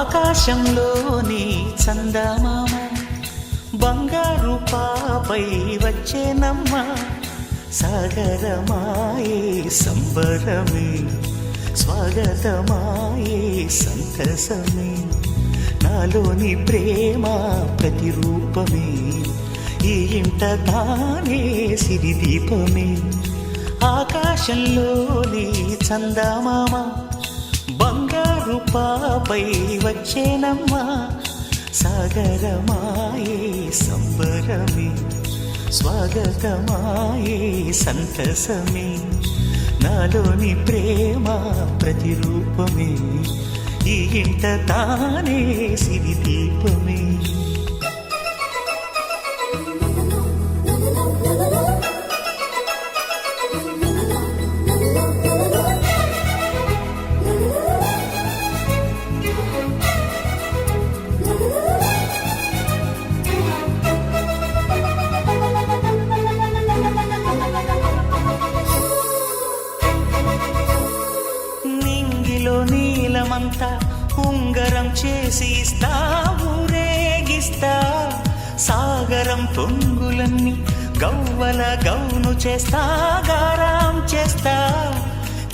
ఆకాశంలోని చందమామ బంగారు పాపై వచ్చేనమ్మ సాగరమాయే సంబరమే స్వాగతమాయే సంతసమే నాలోని ప్రేమ ప్రతిరూపమే ఈ ఇంట తానే సిరిదీపమే ఆకాశంలోని చందమామ బంగారు పాపై వచ్చేనమ్మా సాగరమాయే సంబరమే స్వాగతమాయే సంతసమే నాలోని ప్రేమ ప్రతిరూపమే ఈ ఇంట తానే సిరిదీపమే నీలమంతా ఉంగరం చేసి ఇస్తా ఊరేగిస్తా సాగరం పొంగులన్నీ గవ్వల గౌను చేస్తా గారాం చేస్తా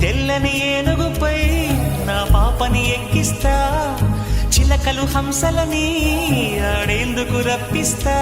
తెల్లని ఏనుగుపై నా పాపని ఎక్కిస్తా చిలకలు హంసలని ఆడేందుకు రప్పిస్తా